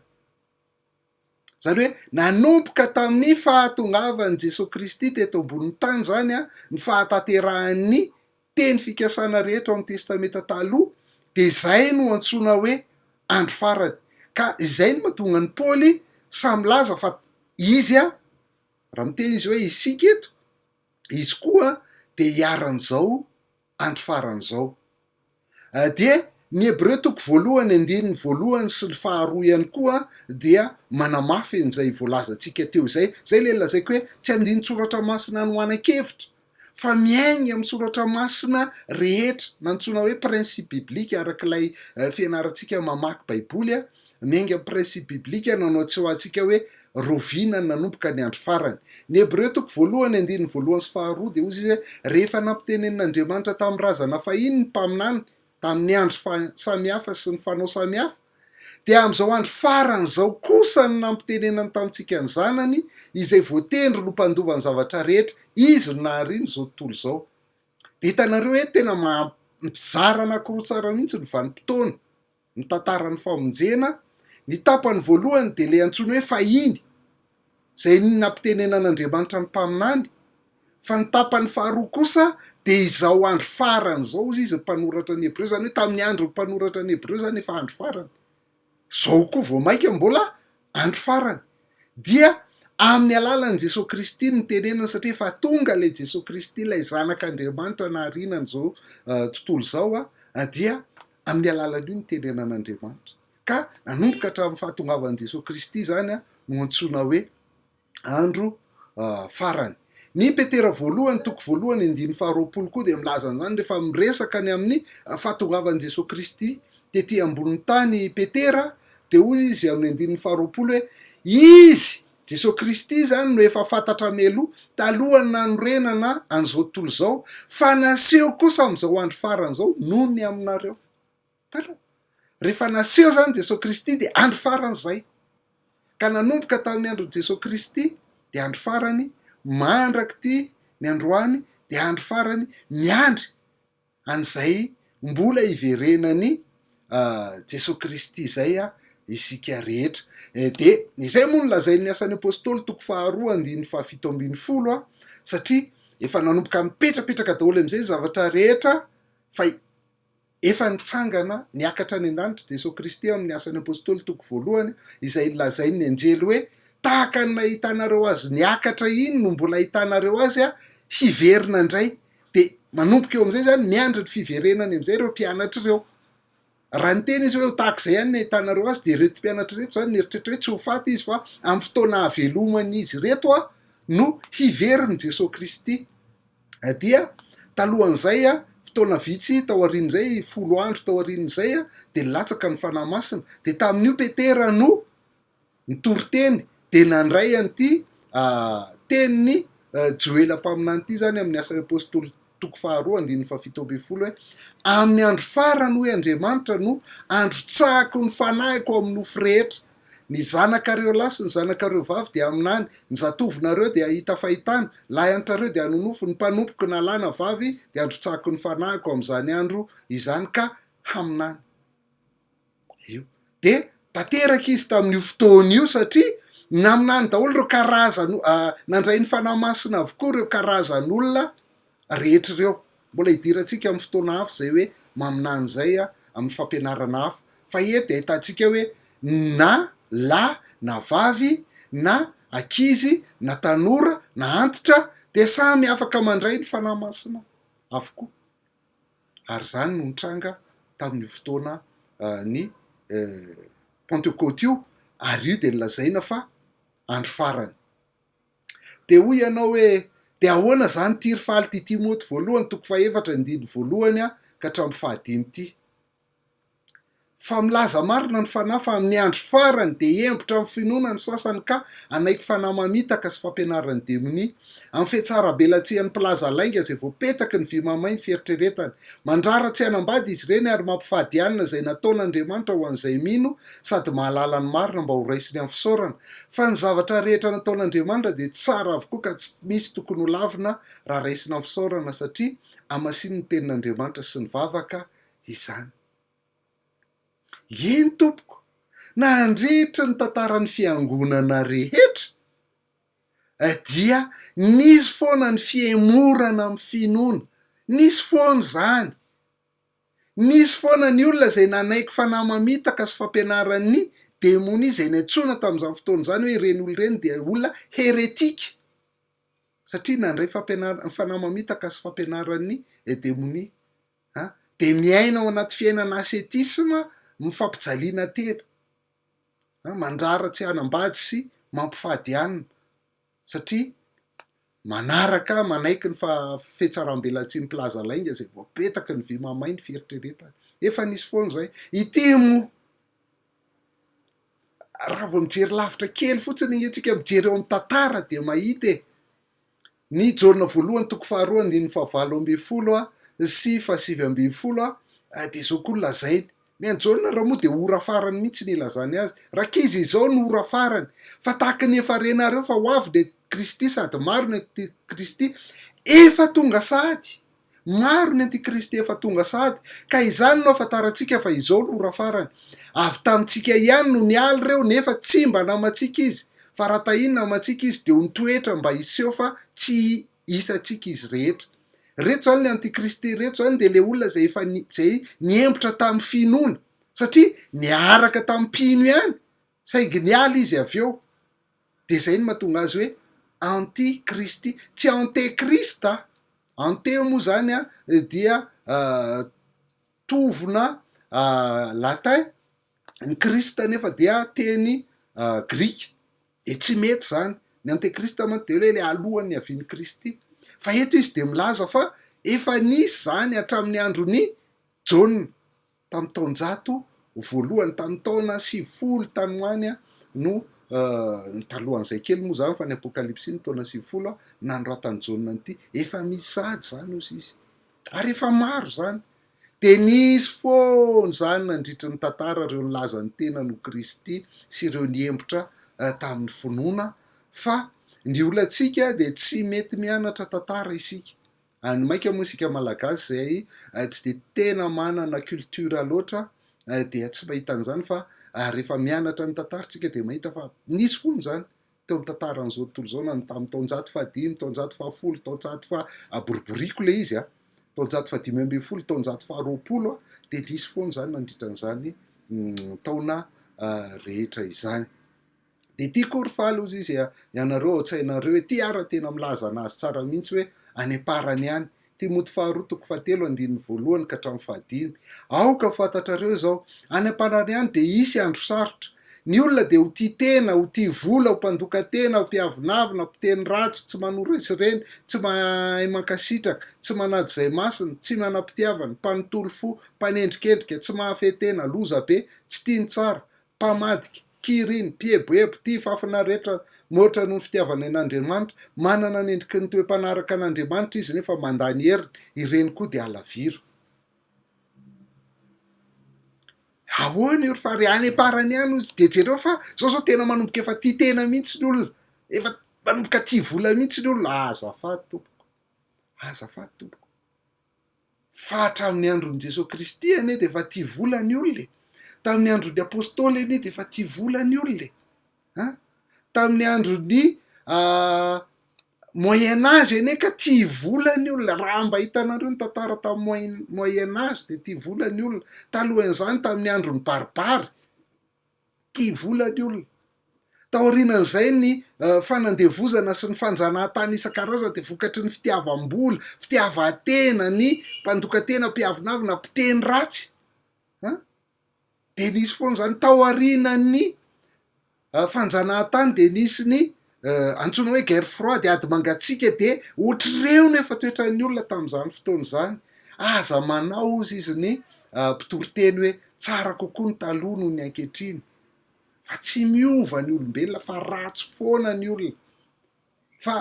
Zany hoe nanomboka tamin'ny fahatongavan'i Jesosy Kristy teto ambonin'ny tany zany ny fahataterahan'ny teny fikasana rehetra ao amin'ny testameta taloha, dia izay no antsoina hoe andro farany. Ka izay no mahatonga ny Paoly samy laza fa izy raha miteny izy hoe isika eto, izy koa dia hiaran'izao andro faran'izao. Dia ny Hebreo 1:1 sy ny 2 ihany koa dia manamafy an'izay voalazantsika teo izay. Zay le lazaiko hoe tsy andiny soratra masina no anan-kevitra fa miaigny amin'ny soratra masina rehetra, nantsoina hoe principe biblique arak'ilay fianarantsika mamaky baiboly miainga amin'ny principe biblique nanao tsy ho antsika hoe roviana nanomboka ny andro farany. Ny Hebreo 1:1 sy 2 dia ozy hoe rehefa nampitenenin'Andriamanitra tamin'ny razana fahiny ny mpaminany tamin'ny andro samihafa sy ny fanao samihafa, dia amin'izao andro farany zao kosa ny nampitenenany tamintsika ny zanany izay voatendry no mpandova ny zavatra rehetra, izy no nahariany zao tontolo zao. Dia hitanareo hoe tena mizara anankiroa tsara mihitsy ny vanim-potoana ny tantaran'ny famonjena. Ny tapany voalohany dia le antsoina hoe fahiny zay nampitenenan'Andriamanitra ny mpaminany, fa ny tapany faharoa kosa dia izao andro farany zao izy mpanoratra ny Hebreo, zany hoe tamin'ny andro mpanoratra ny Hebreo zany efa andro farany. Zao koa vao maika mbola andro farany. Dia amin'ny alalan'i Jesosy Kristy ny tenenana, satria efa tonga le Jesosy Kristy ilay zanak'Andriamanitra naharianany zao tontolo zao dia amin'ny alalan'io ny tenenan'Andriamanitra. Ka nanomboka hatramin'ny fahatongavan'i Jesosy Kristy zany no antsoina hoe andro farany. Ny Petera 1:1-20 koa dia milaza an'izany rehefa miresaka ny amin'ny fahatongavan'i Jesosy Kristy tetỳ ambonin'ny tany Petera, dia hoy izy amin'ny 20 hoe izy Jesosy Kristy zany no efa fantatra meloha talohany nanorenana an'izao tontolo zao, fa naseho kosa amin'izao andro farany zao noho ny aminareo. rehefa naseho zany Jesosy Kristy de andro farany zay, ka nanomboka tamin'ny andro Jesosy Kristy de andro farany mandraky ty ny androany de andro farany miandry an'izay mbola iverenany Jesosy Kristy zay isika rehetra. De izay moa nolazain'ny asan'ny apôstôly toko 2:17 satria efa nanomboka mipetrapetraka daholo am'izay zavatra rehetra fa efa nitsangana niakatra any an-danitra Jesosy Kristy amin'ny asan'ny apôstôly toko 1 izay lazain'ny anjely hoe tahaka ny nahitanareo azy niakatra iny no mbola ahitanareo azy hiverina indray. De manomboka eo am'izay zany miandry ny fiverenany am'izay reo mpianatra ireo. Raha ny tena izy hoe tahak'izay ihany ny ahitanareo azy de reto mpianatra reto zany mieritreritra hoe tsy ho faty izy fa amin'ny fotoana havelomany izy reto no hiveriny Jesosy Kristy. Dia talohan'izay fotoana vitsy tao aorian'izay 10 andro tao aorian'izay de latsaka ny fanahy masina de tamin'io Petera no nitory-teny de nandray an'ity teniny Joela mpaminany ity zany amin'ny asan'ny apôstôly toko 2:17 hoe amin'ny andro farany hoe Andriamanitra no andro tsahako ny fanahiko amin'ny nofo rehetra. Ny zanakareo lahy sy ny zanakareo vavy de aminany, ny zatovinareo de ahita fahitana, lahy antrareo de hanonofo, ny mpanompoky nalàna vavy de andro tsahako ny fanahiko amin'izany andro izany ka haminany. Io de tanteraka izy tamin'io fotoana io satria naminany daholo reo karazany nandray ny fanahy masina avokoa reo karazan'olona rehetra ireo. Mbola hidirantsika amin'ny fotoana hafa zay hoe maminany zay amin'ny fampianarana hafa. Fa eto de ahitantsika hoe na lahy na vavy na ankizy na tanora na antitra de samy afaka mandray ny fanahy masina avokoa. Ary zany no nitranga tamin'ny fotoana ny Pentecôte io, ary io de nilazaina fa andro farany. De hoy ianao hoe de ahoana zany tiry faly ty Timoty 1:4 ka hatramin'ny 5 fa milaza marina ny fanahy fa amin'ny andro farany de hembotra amin'ny finoana ny sasany ka anaiky fanahy mamitaka sy fampianarany demony amin'ny fietsara-belatsihan'ny mpilaza lainga zay voapetaky ny vy mamay ny fieritreretany. Mandrara tsy hanambady izy ireny ary mampifady anina zay nataon'Andriamanitra ho an'izay mino sady mahalala ny marina mba ho raisiny amin'ny fisaorana. Fa ny zavatra rehetra nataon'Andriamanitra de tsara avokoa ka tsy misy tokony ho lavina raha raisiny amin'ny fisaorana satria amasin'ny tenin'Andriamanitra sy ny vavaka izany. Eny tompoko, nandritra ny tantaran'ny fiangonana rehetra dia nisy foana ny fiemorana amin'ny finoana, nisy foana zany. Nisy foana ny olona zay nanaiky fanahy mamitaka sy fampianaran'ny demony zay nantsoina tamin'izany fotoana zany hoe ireny olona ireny de olona heretika satria nandray fanahy mamitaka sy fampianaran'ny demony. De miaina ao anaty fiainana asetisma mifampijaliana tena, mandrara tsy hanambady sy mampifady anina satria manaraka manaiky ny fietsaram-belatsian'ny mpilaza lainga zay voapetaky ny vy mamay ny fieritreretany. Efa nisy foana zay. Ity mo raha vao mijery lavitra kely fotsiny antsika mijery eo amin'ny tantara de mahita ny Jaona 1:2-9 sy 7:20 de zao koa lazainy. Ny anjaona raha moa de ora farany mihitsy ny ilazany azy. Rakizy izao no ora farany. Fa tahaka ny efa renareo fa ho avy de Kristy sady maro ny Antikristy efa tonga sady. Maro ny Antikristy efa tonga sady. Ka izany no afantarantsika fa izao no ora farany. Avy tamintsika ihany no nialy reo nefa tsy mba namantsika izy. Fa raha tahiny namantsika izy de ho nitoetra mba hiseho fa tsy hisantsika izy rehetra. Reto zany ny Antikristy reto zany de le olona zay efa zay niembotra tamin'ny finoana satria niaraka tamin'ny mpino ihany saingy nialy izy avy eo. De zay no mahatonga azy hoe Antikristy, tsy Antekrista. Ante moa zany dia tovona latin, ny Krista nefa dia teny grika. E tsy mety zany. Ny Antekrista manko de hoe le alohan'ny avian'ny Kristy. Fa eto izy de milaza fa efa nisy zany hatramin'ny andron'ny Jaona tamin'ny taonjato voalohany, tamin'ny taona 90 tany hoany no talohan'izay kely moa zany fa ny Apokalipsy ny taona 90 nandroatan'ny Jaona ity. Efa misy sady zany ozy izy. Ary efa maro zany. de nisy foany zany nandritry ny tantara reo nilaza ny tena no Kristy sy ireo niembotra tamin'ny finoana, fa ny olantsika de tsy mety mianatra tantara isika. Any maika moa isika malagasy zay tsy de tena manana culture loatra, dia tsy mahita an'izany fa rehefa mianatra ny tantarantsika de mahita fa nisy foany zany teo amin'ny tantaran'izao tontolo zao, na tamin'ny taonjato fahadimy, taonjato fahafolo, taonjato boriboriko le izy taonjato fahadimy ambin'ny folo, taonjato faharoapolo de nisy foany zany nandritra an'izany taona rehetra izany. De ty kory faly ozy izy ianareo an-tsainareo hoe ty ara tena milaza anazy tsara mihitsy hoe any am-parany any. Timoty faharoa toko fahatelo andininy voalohany ka hatramin'ny fahadimy. Aoka fantatrareo zao, any am-parany any de isy andro sarotra. Ny olona de ho tia tena, ho tia vola, ho mpandoka tena, ho mpiavinavina, mpiteny ratsy, tsy manoresy reny, tsy mahay mankasitraka, tsy manady zay masina, tsy manam-pitiavana, mpanontolo fo, mpanendrikendrika, tsy mahafehy tena, loza be, tsy tiany tsara, mpamadika, kiriny, mpieboebo, tia fafina rehetra moatra noho ny fitiavana an'Andriamanitra, manana ny endriky ny toe-panaraka an'Andriamanitra izy nefa mandany heriny, ireny koa de alaviro. Ahoana io fa ry any am-parany any izy de jereo fa zao tena manomboka efa tia tena mihitsy ny olona, efa manomboka tia vola mihitsy ny olona. Azafady tompoko, azafady tompoko, fa hatramin'ny andron'i Jesosy Kristy anie de efa tia vola ny olona, tamin'ny andron'ny apôstôly anie de efa tia vola ny olona, tamin'ny andron'ny moyen âge anie ka tia vola ny olona. Raha mba hitanareo ny tantara tamin'ny moyen âge de tia vola ny olona. Talohan'izany tamin'ny andron'ny baribary tia vola ny olona. Taorianan'izay ny fanandevozana sy ny fanjanahantany isan-karazany de vokatry ny fitiavam-bola, fitiavan-tena, ny mpandoka-tena, mpiavinavina, mpiteny ratsy. De nisy foana zany taorianan'ny fanjanahantany de nisy ny antsoina hoe guerre froide, ady mangatsiaka, de ohatr'ireo no efa toetran'ny olona tamin'izany fotoana izany. Aza manao ozy izy ny mpitory-teny hoe tsara kokoa ny taloha noho ny ankehitriny, fa tsy miova ny olombelona, fa ratsy foana ny olona, fa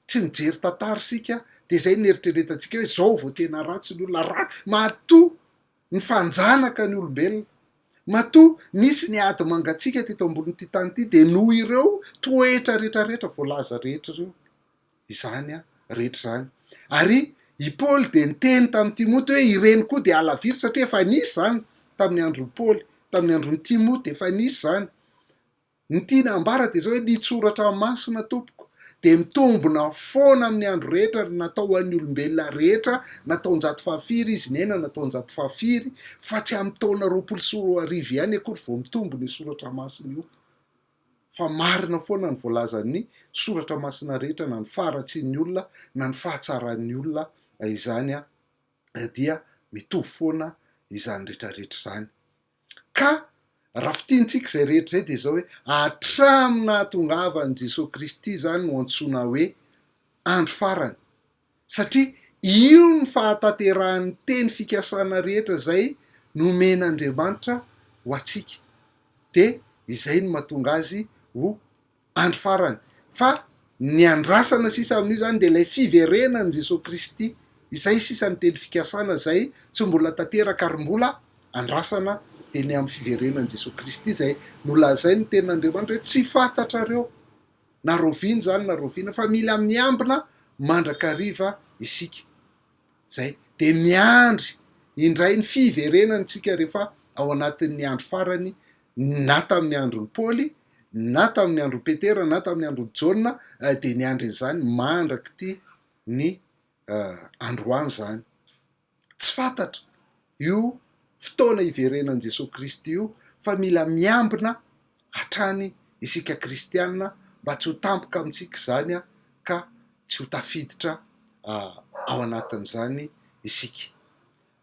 tsy mijery tantara sika de zay nieritreretantsika hoe zao vao tena ratsy ny olona. Ratsy matoa ny fanjanaka ny olombelona, matoa nisy ny ady mangatsiaka teto ambonin'ity tany ity, de noho ireo toetra rehetrarehetra voalaza rehetra ireo izany rehetra zany. Ary i Paoly de niteny tamin'ny Timoty hoe ireny koa de alaviro, satria efa nisy zany tamin'ny andron'ny Paoly, tamin'ny andron'ny Timoty efa nisy zany. Ny tiana ambara de zao hoe nitsoratra masina tompoko de mitombona foana amin'ny andro rehetra, natao an'ny olombelona rehetra, nataonjato fahafiry izy nena, nataonjato fahafiry, fa tsy amin'ny taona 20 ihany akory vao mitombona io soratra masina io. Fa marina foana ny voalazan'ny soratra masina rehetra, na ny faharatsian'ny olona, na ny fahatsaran'ny olona izany dia mitovy foana izany rehetrarehetra izany. Ka raha fitiantsika izay rehetra izay de zao hoe hatramina hahatongavan'i Jesosy Kristy zany no antsoina hoe andro farany, satria io ny fahataterahan'ny teny fikasana rehetra zay nomen'Andriamanitra ho atsika, de izay no mahatonga azy ho andro farany. Fa ny andrasana sisa amin'io zany de ilay fiverenan'i Jesosy Kristy, izay sisa ny teny fikasana zay tsy mbola tanteraka ary mbola andrasana, de ny amin'ny fiverenan'i Jesosy Kristy zay nolazainy ny tenin'Andriamanitra hoe tsy fantatrareo na roviana zany na roviana, fa mila miambina mandrakariva isika zay, de miandry indray ny fiverenantsika rehefa ao anatin'ny andro farany, na tamin'ny andron'ny Paoly, na tamin'ny andron'ny Petera, na tamin'ny andron'ny Jauna, de ny andro izany mandraka ty ny androany zany. Tsy fantatra io fotoana hiverenan'i Jesosy Kristy io, fa mila miambina hatrany isika kristianina mba tsy ho tampoka amintsika zany ka tsy ho tafiditra ao anatin'izany isika.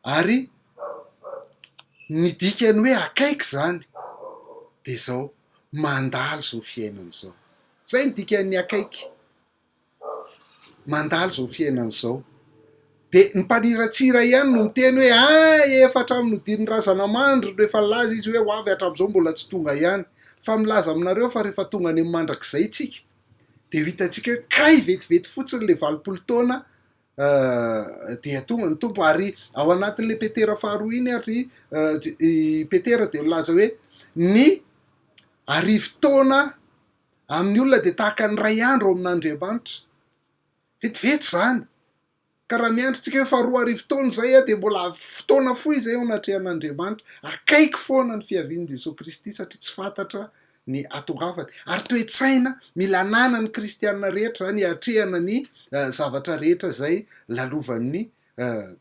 Ary ny dikany hoe akaiky zany de zao mandalo zao fiainana zao, zay ny dikan'ny akaiky, mandalo zao fiainana zao. De ny mpaniratsira ihany no miteny hoe efa hatramin'ny hodin'ny razana mandro no efa laza izy hoe ho avy hatramin'izao mbola tsy tonga ihany, fa milaza aminareo fa rehefa tonga any mandrak'izay tsika de ho hitantsika hoe kay vetivety fotsiny le 20 taona dia tonga ny tompo ary ao anatin'le petera faharoa iny ary petera de milaza hoe ny arivo-taona amin'ny olona de tahaka ny ray andro ao amin'Andriamanitra. Vetivety zany ka raha miandritsika hoe faharoa arivo-taona zay de mbola fotoana fohy zay ao anatrehan'Andriamanitra. Akaiky foana ny fiavian'i Jesosy Kristy satria tsy fantatra ny atongavany ary toe-tsaina mila anana ny kristianina rehetra zany atrehana ny zavatra rehetra zay lalovan'ny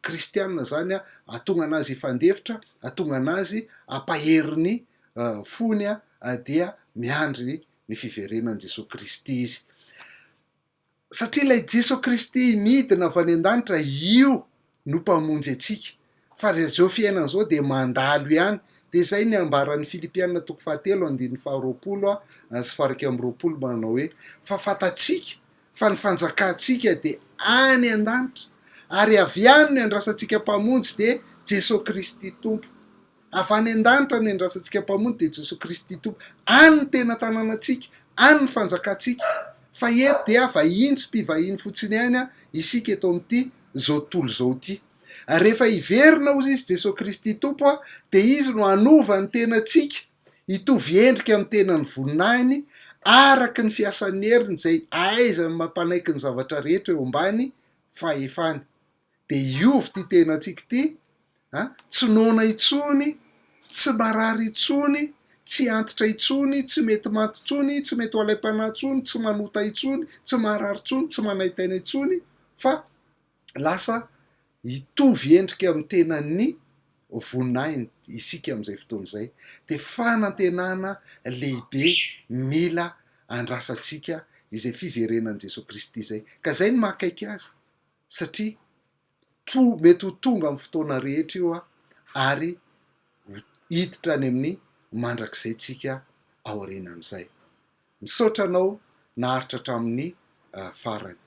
kristianina zany atonga anazy ifandefitra, atonga anazy ampaheriny fony dia miandry ny fiverenan'i Jesosy Kristy izy. Satria ilay Jesosy Kristy midina avy any an-danitra io no mpamonjy atsika fa zao fiainana zao de mandalo ihany. De zay ny ambaran'ny Filipianina toko 7:20 sy 20 manao hoe fa fatatsika fa ny fanjakantsika de any an-danitra ary avy any no andrasantsika mpamonjy de Jesosy Kristy tompo. Avy any an-danitra no andrasantsika mpamonjy de Jesosy Kristy tompo. Any ny tena tanànantsika, any ny fanjakantsika. Fa eto dia vahiny sy mpivahiny fotsiny ihany isika eto amin'ity zao tontolo zao ty. Rehefa iverina ozy izy Jesosy Kristy tompo de izy no anova ny tenatsika hitovy endrika amin'ny tenany voninahiny araky ny fiasan'ny heriny zay aizany mampanaiky ny zavatra rehetra eo ambany fahefany. De iovy ty tenantsika ty, tsy nona itsony, tsy marary itsony, tsy antitra itsony, tsy mety maty itsony, tsy mety ho alaim-panahy itsony, tsy manota itsony, tsy marary itsony, tsy manaitaina itsony, fa lasa hitovy endrika amin'ny tenan'ny voninahiny isika amin'izay fotoana izay. De fanantenana lehibe mila andrasantsika izay fiverenan'i Jesosy Kristy izay. Ka zay ny mahakaiky azy satria mety ho tonga amin'ny fotoana rehetra io ary hiditra any amin'ny mandrakizay tsika ao aorianan'izay. Misaotra anao naharitra hatramin'ny farany.